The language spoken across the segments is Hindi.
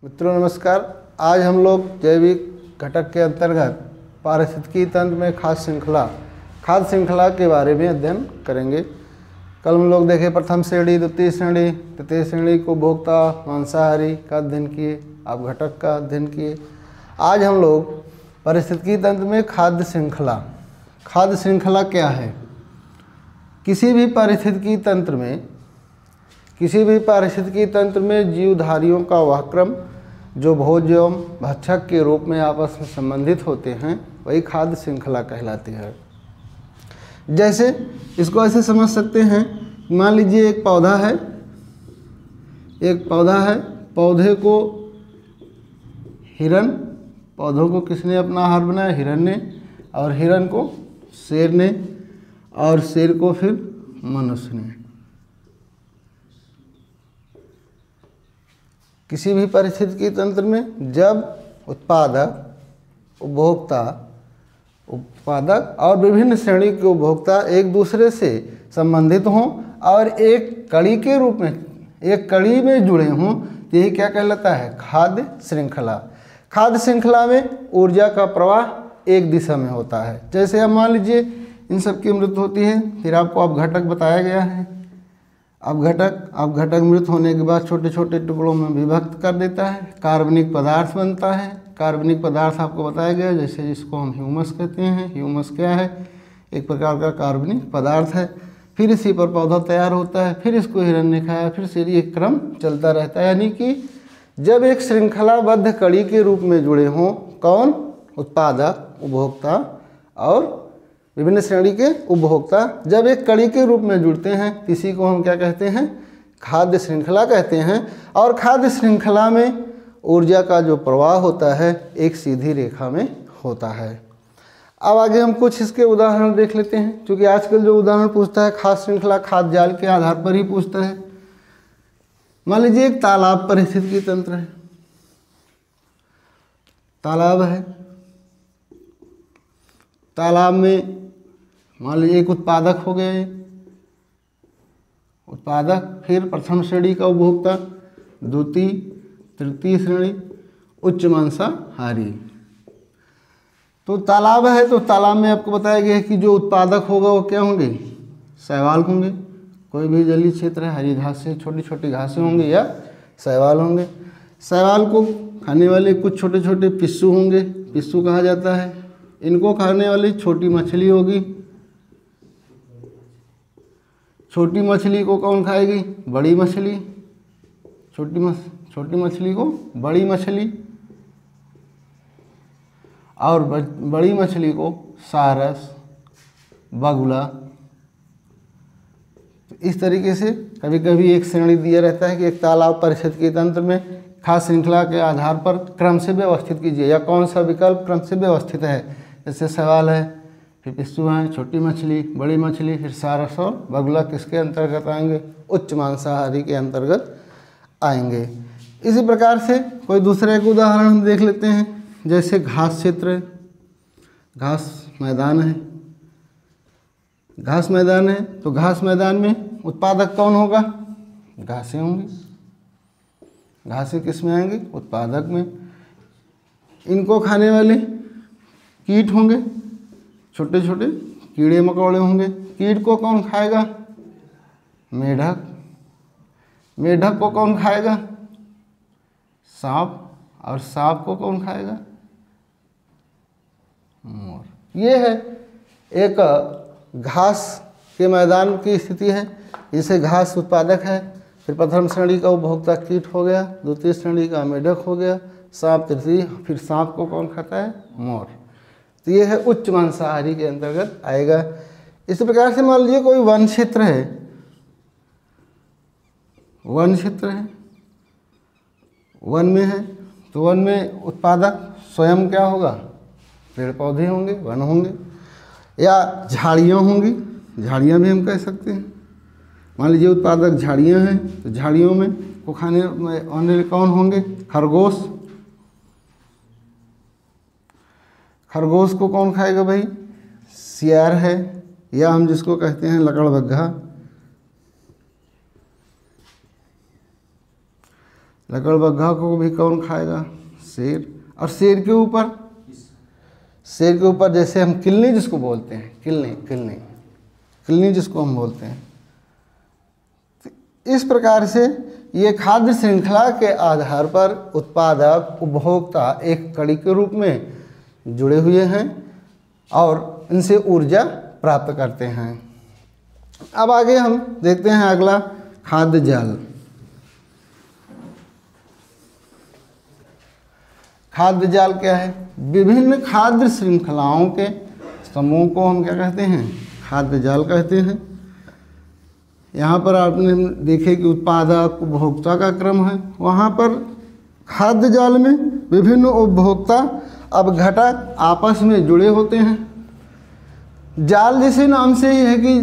मित्रों नमस्कार। आज हम लोग जैविक घटक के अंतर्गत पारिस्थितिकी तंत्र में खाद्य श्रृंखला के बारे में अध्ययन करेंगे। कल हम लोग देखे प्रथम श्रेणी, द्वितीय श्रेणी, तृतीय श्रेणी को उपभोक्ता मांसाहारी का अध्ययन किए, अब घटक का अध्ययन किए। आज हम लोग पारिस्थितिकी तंत्र में खाद्य श्रृंखला क्या है। किसी भी पारिस्थितिकी तंत्र में जीवधारियों का वह क्रम जो भोज्य एवं भक्षक के रूप में आपस में संबंधित होते हैं वही खाद्य श्रृंखला कहलाती है। जैसे इसको ऐसे समझ सकते हैं, मान लीजिए एक पौधा है, पौधे को पौधों को किसने अपना आहार बनाया? हिरण ने, और हिरण को शेर ने, और शेर को फिर मनुष्य ने। किसी भी पारिस्थितिकी तंत्र में जब उत्पादक और विभिन्न श्रेणी के उपभोक्ता एक दूसरे से संबंधित हों और एक कड़ी में जुड़े हों, यही क्या कहलाता है? खाद्य श्रृंखला। खाद्य श्रृंखला में ऊर्जा का प्रवाह एक दिशा में होता है। जैसे अब मान लीजिए इन सब की मृत्यु होती है, फिर आपको अपघटक बताया गया है। अपघटक मृत होने के बाद छोटे छोटे टुकड़ों में विभक्त कर देता है, कार्बनिक पदार्थ बनता है। कार्बनिक पदार्थ आपको बताया गया, जैसे जिसको हम ह्यूमस कहते हैं। ह्यूमस क्या है? एक प्रकार का कार्बनिक पदार्थ है। फिर इसी पर पौधा तैयार होता है, फिर इसको हिरण ने खाया, फिर से ये क्रम चलता रहता है। यानी कि जब एक श्रृंखलाबद्ध कड़ी के रूप में जुड़े हों, कौन? उत्पादक, उपभोक्ता और विभिन्न श्रेणी के उपभोक्ता जब एक कड़ी के रूप में जुड़ते हैं, इसी को हम क्या कहते हैं? खाद्य श्रृंखला कहते हैं। और खाद्य श्रृंखला में ऊर्जा का जो प्रवाह होता है एक सीधी रेखा में होता है। अब आगे हम कुछ इसके उदाहरण देख लेते हैं, क्योंकि आजकल जो उदाहरण पूछता है खाद्य श्रृंखला खाद्य जाल के आधार पर ही पूछता है। मान लीजिए एक तालाब पारिस्थितिकी तंत्र है। तालाब है, तालाब में मान लीजिए एक उत्पादक हो गए, फिर प्रथम श्रेणी का उपभोक्ता, द्वितीय, तृतीय श्रेणी, उच्च मांसाहारी। तो तालाब है, तो तालाब में आपको बताया गया है कि जो उत्पादक होगा वो क्या होंगे? शैवाल होंगे। कोई भी जलीय क्षेत्र है, हरी घासें, छोटी छोटी घासें होंगे या शैवाल होंगे। शैवाल को खाने वाले कुछ छोटे छोटे पिस्सू होंगे, पिस्सू कहा जाता है। इनको खाने वाली छोटी मछली होगी। छोटी मछली को कौन खाएगी? बड़ी मछली। छोटी मछली को बड़ी मछली, और बड़ी मछली को सारस, बगुला। तो इस तरीके से कभी कभी एक श्रेणी दिया रहता है कि एक तालाब पारिस्थितिकी तंत्र में खाद्य श्रृंखला के आधार पर क्रम से व्यवस्थित कीजिए, या कौन सा विकल्प क्रम से व्यवस्थित है। जैसे सवाल है, फिर पिस्सू हैं, छोटी मछली, बड़ी मछली, फिर सारस और बगुला किसके अंतर्गत आएंगे? उच्च मांसाहारी के अंतर्गत आएंगे। इसी प्रकार से कोई दूसरे एक उदाहरण हम देख लेते हैं। जैसे घास क्षेत्र है, घास मैदान है, तो घास मैदान में उत्पादक कौन होगा? घासें होंगी। घासें किस में आएंगी? उत्पादक में। इनको खाने वाले कीट होंगे, छोटे छोटे कीड़े मकोड़े होंगे। कीट को कौन खाएगा? मेढक। मेढक को कौन खाएगा? सांप। और सांप को कौन खाएगा? मोर। ये है एक घास के मैदान की स्थिति है। इसे घास उत्पादक है, फिर प्रथम श्रेणी का उपभोक्ता कीट हो गया, द्वितीय श्रेणी का मेढक हो गया, सांप तृतीय, फिर सांप को कौन खाता है? मोर। तो ये है उच्च मांसाहारी के अंतर्गत आएगा। इस प्रकार से मान लीजिए कोई वन क्षेत्र है, वन में है, तो वन में उत्पादक स्वयं क्या होगा? पेड़ पौधे होंगे, वन होंगे, या झाड़ियाँ होंगी। झाड़ियाँ भी हम कह सकते हैं। मान लीजिए उत्पादक झाड़ियाँ हैं, तो झाड़ियों में को खाने वाले कौन होंगे? खरगोश। खरगोश को कौन खाएगा भाई? सियार है, या हम जिसको कहते हैं लकड़बग्घा। लकड़बग्घा को भी कौन खाएगा? शेर। और शेर के ऊपर जैसे हम किलनी जिसको बोलते हैं, किलनी जिसको हम बोलते हैं। इस प्रकार से ये खाद्य श्रृंखला के आधार पर उत्पादक उपभोक्ता एक कड़ी के रूप में जुड़े हुए हैं और इनसे ऊर्जा प्राप्त करते हैं। अब आगे हम देखते हैं अगला खाद्य जाल। खाद्य जाल क्या है? विभिन्न खाद्य श्रृंखलाओं के समूह को हम क्या कहते हैं? खाद्य जाल कहते हैं। यहाँ पर आपने देखे कि उत्पादक उपभोक्ता का क्रम है, वहाँ पर खाद्य जाल में विभिन्न उपभोक्ता अब घटक आपस में जुड़े होते हैं। जाल जैसे नाम से ही है कि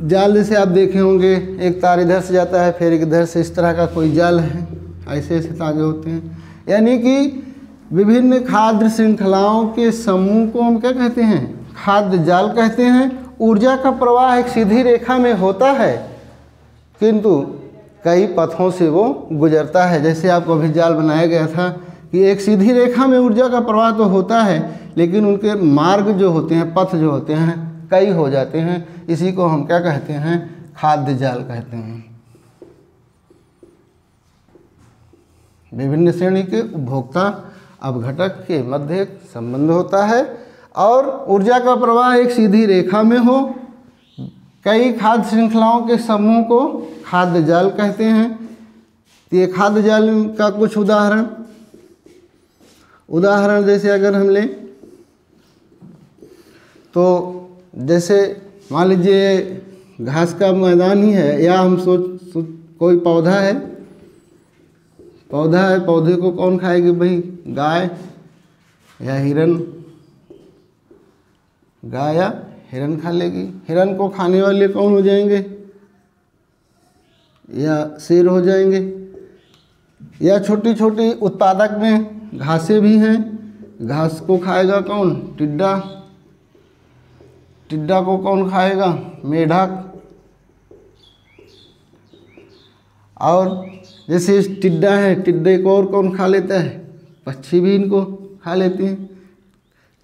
जाल जैसे आप देखे होंगे, एक तार इधर से जाता है फिर इधर से, इस तरह का कोई जाल है, ऐसे ऐसे तागे होते हैं। यानी कि विभिन्न खाद्य श्रृंखलाओं के समूह को हम क्या कहते हैं? खाद्य जाल कहते हैं। ऊर्जा का प्रवाह एक सीधी रेखा में होता है किंतु कई पथों से वो गुजरता है। जैसे आपको अभी जाल बनाया गया था कि एक सीधी रेखा में ऊर्जा का प्रवाह तो होता है लेकिन उनके मार्ग जो होते हैं, पथ जो होते हैं, कई हो जाते हैं। इसी को हम क्या कहते हैं? खाद्य जाल कहते हैं। विभिन्न श्रेणी के उपभोक्ता अपघटक के मध्य एक संबंध होता है और ऊर्जा का प्रवाह एक सीधी रेखा में हो। कई खाद्य श्रृंखलाओं के समूह को खाद्य जाल कहते हैं। तो ये खाद्य जाल का कुछ उदाहरण जैसे अगर हम लें तो जैसे मान लीजिए घास का मैदान ही है, या हम कोई पौधा है, पौधे को कौन खाएगी भाई? गाय या हिरन? गाय या हिरन खा लेगी। हिरन को खाने वाले कौन हो जाएंगे? या शेर हो जाएंगे। या छोटी छोटी उत्पादक में घासें भी हैं, घास को खाएगा कौन? टिड्डा। टिड्डा को कौन खाएगा? मेढक। और जैसे टिड्डा है, टिड्डे को और कौन खा लेता है? पक्षी भी इनको खा लेते हैं।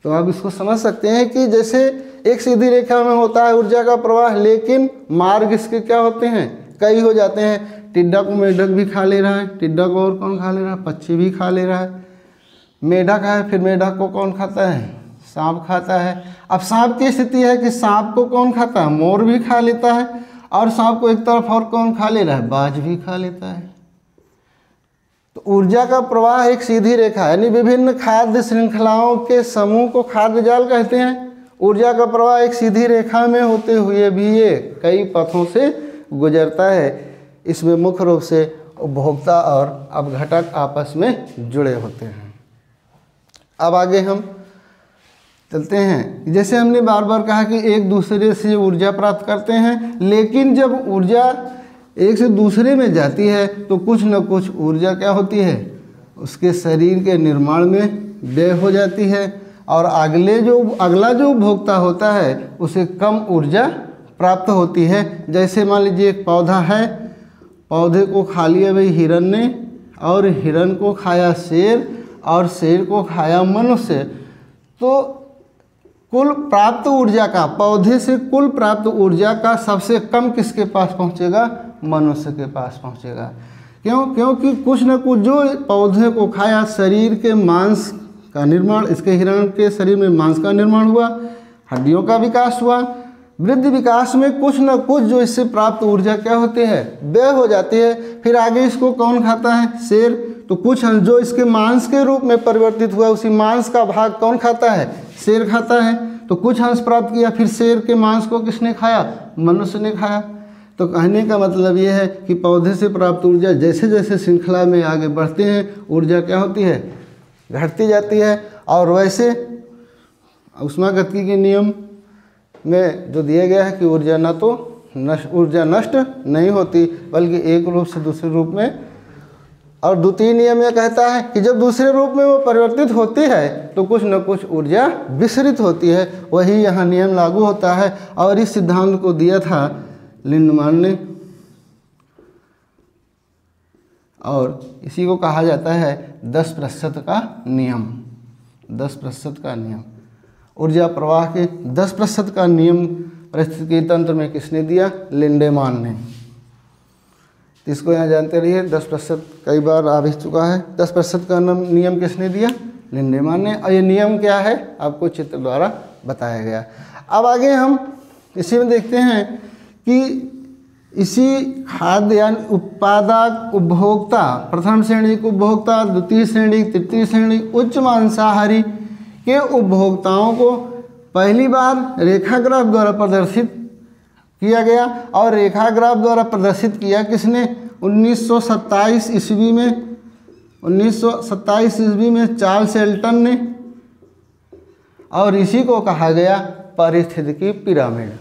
तो आप इसको समझ सकते हैं कि जैसे एक सीधी रेखा में होता है ऊर्जा का प्रवाह, लेकिन मार्ग इसके क्या होते हैं? कई हो जाते हैं। टिड्डा को मेढक भी खा ले रहा है, टिड्डा को और कौन खा ले रहा है? पक्षी भी खा ले रहा है। मेढक है, फिर मेढक को कौन खाता है? सांप खाता है। अब सांप की स्थिति है कि सांप को कौन खाता है? मोर भी खा लेता है। और सांप को एक तरफ और कौन खा ले रहा है? बाज भी खा लेता है। तो ऊर्जा का प्रवाह एक सीधी रेखा, यानी विभिन्न खाद्य श्रृंखलाओं के समूह को खाद्य जाल कहते हैं। ऊर्जा का प्रवाह एक सीधी रेखा में होते हुए भी ये कई पथों से गुजरता है। इसमें मुख्य रूप से उपभोक्ता और अपघटक आपस में जुड़े होते हैं। अब आगे हम चलते हैं। जैसे हमने बार बार कहा कि एक दूसरे से ऊर्जा प्राप्त करते हैं, लेकिन जब ऊर्जा एक से दूसरे में जाती है तो कुछ न कुछ ऊर्जा क्या होती है? उसके शरीर के निर्माण में व्यय हो जाती है और अगला जो उपभोक्ता होता है उसे कम ऊर्जा प्राप्त होती है। जैसे मान लीजिए एक पौधा है, पौधे को खा लिया भाई हिरन ने, और हिरन को खाया शेर, और शेर को खाया मनुष्य। तो कुल प्राप्त ऊर्जा का, पौधे से कुल प्राप्त ऊर्जा का सबसे कम किसके पास पहुंचेगा? मनुष्य के पास पहुंचेगा। क्यों? क्योंकि कुछ न कुछ जो पौधे को खाया, शरीर के मांस का निर्माण, इसके हिरण के शरीर में मांस का निर्माण हुआ, हड्डियों का विकास हुआ। वृद्धि विकास में कुछ न कुछ जो इससे प्राप्त ऊर्जा क्या होती है? व्यय हो जाती है। फिर आगे इसको कौन खाता है? शेर। तो कुछ अंश जो इसके मांस के रूप में परिवर्तित हुआ, उसी मांस का भाग कौन खाता है? शेर खाता है। तो कुछ अंश प्राप्त किया, फिर शेर के मांस को किसने खाया? मनुष्य ने खाया। तो कहने का मतलब ये है कि पौधे से प्राप्त ऊर्जा जैसे जैसे श्रृंखला में आगे बढ़ते हैं, ऊर्जा क्या होती है? घटती जाती है। और वैसे ऊष्मागतिकी के नियम में जो दिया गया है कि ऊर्जा ऊर्जा नष्ट नहीं होती, बल्कि एक रूप से दूसरे रूप में। और द्वितीय नियम यह कहता है कि जब दूसरे रूप में वो परिवर्तित होती है तो कुछ न कुछ ऊर्जा विसरित होती है। वही यहाँ नियम लागू होता है। और इस सिद्धांत को दिया था लिंडमान ने। और इसी को कहा जाता है 10% का नियम। 10% का नियम, ऊर्जा प्रवाह के 10% का नियम परिस्थितिकी तंत्र में किसने दिया? लिंडेमान ने। तो इसको यहाँ जानते रहिए, 10% कई बार आ भी चुका है। 10% का नियम किसने दिया? लिंडेमान ने। और ये नियम क्या है आपको चित्र द्वारा बताया गया। अब आगे हम इसी में देखते हैं कि इसी खाद्य यानी उत्पादक उपभोक्ता, प्रथम श्रेणी के उपभोक्ता, द्वितीय श्रेणी, तृतीय श्रेणी, उच्च मांसाहारी के उपभोक्ताओं को पहली बार रेखाग्राफ द्वारा प्रदर्शित किया गया। और रेखाग्राफ द्वारा प्रदर्शित किया किसने? 1927 ईस्वी में। 1927 ईस्वी में चार्ल्स एल्टन ने। और इसी को कहा गया पारिस्थितिकी पिरामिड।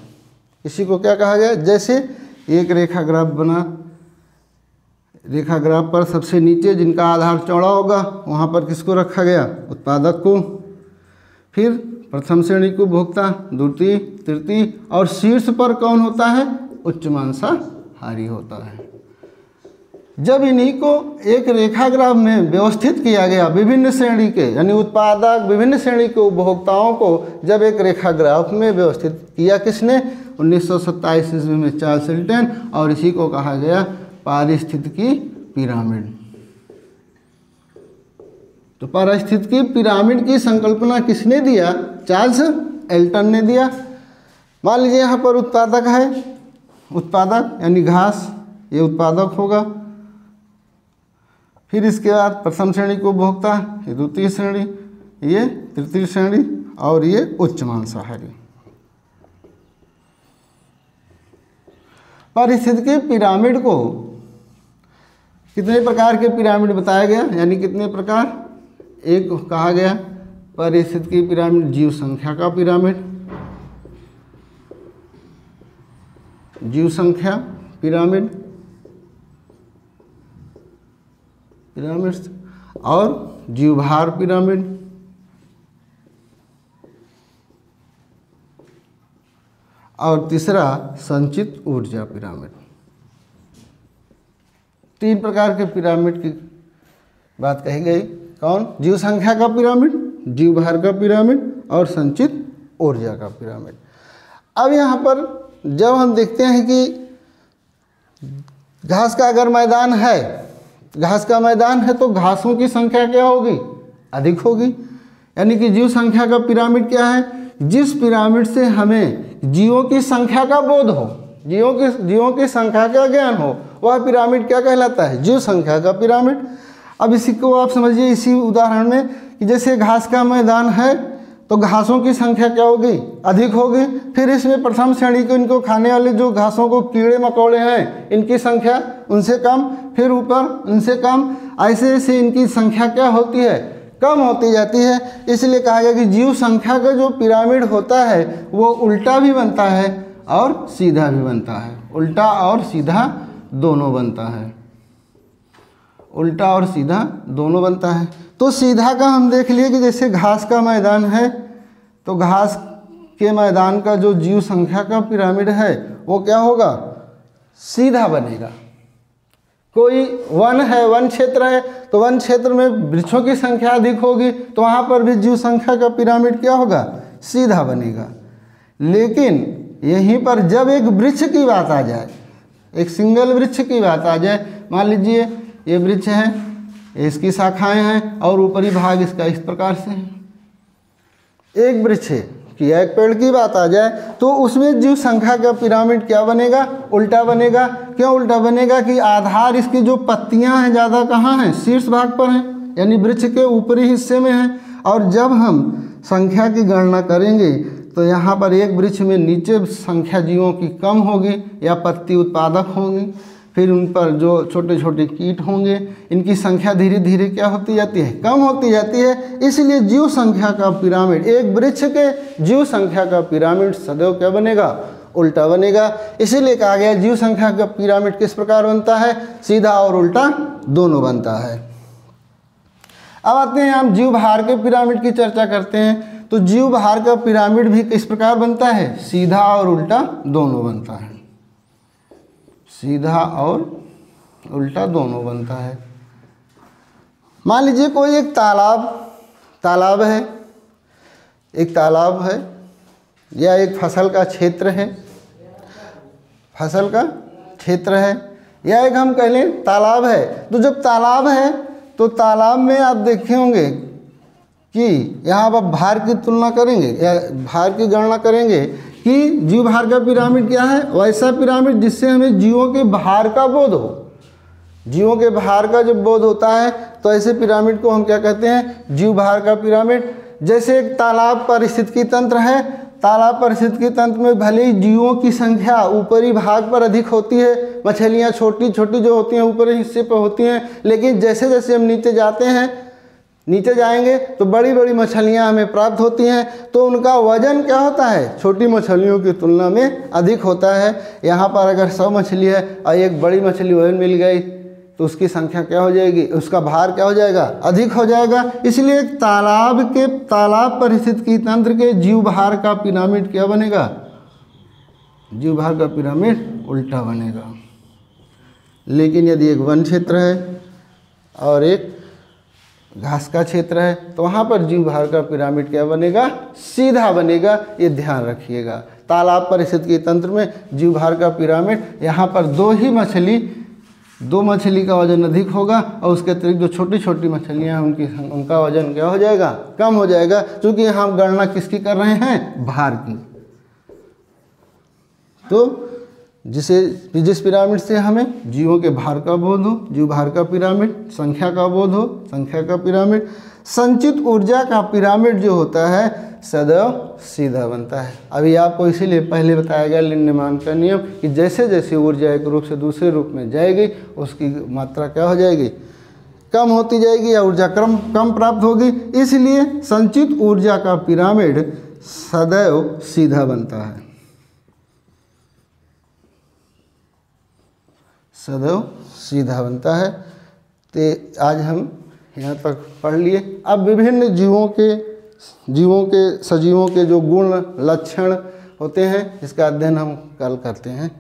इसी को क्या कहा गया? जैसे एक रेखाग्राफ बना, रेखाग्राफ पर सबसे नीचे जिनका आधार चौड़ा होगा वहाँ पर किसको रखा गया? उत्पादक को। फिर प्रथम श्रेणी को उपभोक्ता, द्वितीय, तृतीय, और शीर्ष पर कौन होता है? उच्च मांसाहारी होता है। जब इन्हीं को एक रेखाग्राफ में व्यवस्थित किया गया, विभिन्न श्रेणी के यानी उत्पादक, विभिन्न श्रेणी के उपभोक्ताओं को जब एक रेखाग्राफ में व्यवस्थित किया किसने? 1927 ईस्वी में चार्ल्स एल्टन। और इसी को कहा गया पारिस्थितिकी पिरामिड। तो पारिस्थितिकी पिरामिड की संकल्पना किसने दिया? चार्ल्स एल्टन ने दिया। मान लीजिए यहाँ पर उत्पादक है, उत्पादक यानी घास, ये उत्पादक होगा। फिर इसके बाद प्रथम श्रेणी को उपभोक्ता, ये द्वितीय श्रेणी, ये तृतीय श्रेणी, और ये उच्च मांसाहारी। पारिस्थितिकी पिरामिड को कितने प्रकार के पिरामिड बताया गया? यानी कितने प्रकार? एक कहा गया पारिस्थितिकी पिरामिड जीव संख्या का पिरामिड, जीव संख्या पिरामिड, और जीवभार पिरामिड, और तीसरा संचित ऊर्जा पिरामिड। 3 प्रकार के पिरामिड की बात कही गई। कौन? जीव संख्या का पिरामिड, जीवभार का पिरामिड, और संचित ऊर्जा का पिरामिड। अब यहाँ पर जब हम देखते हैं कि घास का अगर मैदान है, घास का मैदान है तो घासों की संख्या क्या होगी? अधिक होगी। यानी कि जीव संख्या का पिरामिड क्या है? जिस पिरामिड से हमें जीवों की संख्या का बोध हो, जीवों की संख्या का ज्ञान हो, वह पिरामिड क्या कहलाता है? जीव संख्या का पिरामिड। अब इसी को आप समझिए इसी उदाहरण में कि जैसे घास का मैदान है तो घासों की संख्या क्या होगी? अधिक होगी। फिर इसमें प्रथम श्रेणी को इनको खाने वाले जो घासों को कीड़े मकोड़े हैं, इनकी संख्या उनसे कम, फिर ऊपर उनसे कम, ऐसे ऐसे इनकी संख्या क्या होती है? कम होती जाती है। इसलिए कहा गया कि जीव संख्या का जो पिरामिड होता है वो उल्टा भी बनता है और सीधा भी बनता है। उल्टा और सीधा दोनों बनता है। उल्टा और सीधा दोनों बनता है। तो सीधा का हम देख लिए कि जैसे घास का मैदान है तो घास के मैदान का जो जीव संख्या का पिरामिड है वो क्या होगा? सीधा बनेगा। कोई वन है, वन क्षेत्र है तो वन क्षेत्र में वृक्षों की संख्या अधिक होगी तो वहाँ पर भी जीव संख्या का पिरामिड क्या होगा? सीधा बनेगा। लेकिन यहीं पर जब एक वृक्ष की बात आ जाए, एक सिंगल वृक्ष की बात आ जाए, मान लीजिए ये वृक्ष है, इसकी शाखाएं हैं और ऊपरी भाग इसका इस प्रकार से है। एक वृक्ष है कि एक पेड़ की बात आ जाए तो उसमें जीव संख्या का पिरामिड क्या बनेगा? उल्टा बनेगा। क्यों उल्टा बनेगा? कि आधार इसकी जो पत्तियां हैं ज़्यादा कहाँ हैं? शीर्ष भाग पर हैं, यानी वृक्ष के ऊपरी हिस्से में हैं। और जब हम संख्या की गणना करेंगे तो यहाँ पर एक वृक्ष में नीचे संख्या जीवों की कम होगी या पत्ती उत्पादक होंगी, फिर उन पर जो छोटे छोटे कीट होंगे इनकी संख्या धीरे धीरे क्या होती जाती है? कम होती जाती है। इसलिए जीव संख्या का पिरामिड, एक वृक्ष के जीव संख्या का पिरामिड सदैव क्या बनेगा? उल्टा बनेगा। इसीलिए कहा गया जीव संख्या का पिरामिड किस प्रकार बनता है? सीधा और उल्टा दोनों बनता है। अब आते हैं हम जीव भार के पिरामिड की चर्चा करते हैं। तो जीव भार का पिरामिड भी किस प्रकार बनता है? सीधा और उल्टा दोनों बनता है। सीधा और उल्टा दोनों बनता है। मान लीजिए कोई एक तालाब है, एक तालाब है या एक फसल का क्षेत्र है, फसल का क्षेत्र है, या एक हम कह लें तालाब है। तो जब तालाब है तो तालाब में आप देखे होंगे कि यहाँ आप भार की तुलना करेंगे या भार की गणना करेंगे कि जीव भार का पिरामिड क्या है, वैसा पिरामिड जिससे हमें जीवों के भार का बोध हो। जीवों के भार का जब बोध होता है तो ऐसे पिरामिड को हम क्या कहते हैं, जीव भार का पिरामिड। जैसे एक तालाब पारिस्थितिकी तंत्र है, तालाब पारिस्थितिकी तंत्र में भले ही जीवों की संख्या ऊपरी भाग पर अधिक होती है, मछलियाँ छोटी छोटी जो होती हैं ऊपरी हिस्से पर होती हैं, लेकिन जैसे जैसे हम नीचे जाते हैं, नीचे जाएंगे तो बड़ी बड़ी मछलियाँ हमें प्राप्त होती हैं, तो उनका वजन क्या होता है, छोटी मछलियों की तुलना में अधिक होता है। यहाँ पर अगर 100 मछली है और एक बड़ी मछली वजन मिल गई तो उसकी संख्या क्या हो जाएगी, उसका भार क्या हो जाएगा, अधिक हो जाएगा। इसलिए तालाब पारिस्थितिकी तंत्र के जीव भार का पिरामिड क्या बनेगा, जीव भार का पिरामिड उल्टा बनेगा। लेकिन यदि एक वन क्षेत्र है और एक घास का क्षेत्र है तो वहाँ पर जीव भार का पिरामिड क्या बनेगा, सीधा बनेगा। ये ध्यान रखिएगा। तालाब पारिस्थितिकी तंत्र में जीव भार का पिरामिड, यहाँ पर दो मछली का वजन अधिक होगा और उसके अतिरिक्त जो छोटी छोटी मछलियाँ हैं उनका वजन क्या हो जाएगा, कम हो जाएगा, क्योंकि यहाँ हम गणना किसकी कर रहे हैं, भार की। तो जिस पिरामिड से हमें जीवों के भार का बोध हो, जीव भार का पिरामिड, संख्या का बोध हो, संख्या का पिरामिड। संचित ऊर्जा का पिरामिड जो होता है सदैव सीधा बनता है। अभी आपको इसीलिए पहले बताया गया लिंडमान का नियम कि जैसे जैसे ऊर्जा एक रूप से दूसरे रूप में जाएगी उसकी मात्रा क्या हो जाएगी, कम होती जाएगी या ऊर्जा कम प्राप्त होगी। इसलिए संचित ऊर्जा का पिरामिड सदैव सीधा बनता है, सदैव सीधा बनता है। तो आज हम यहाँ तक पढ़ लिए। अब विभिन्न सजीवों के जो गुण लक्षण होते हैं इसका अध्ययन हम कल करते हैं।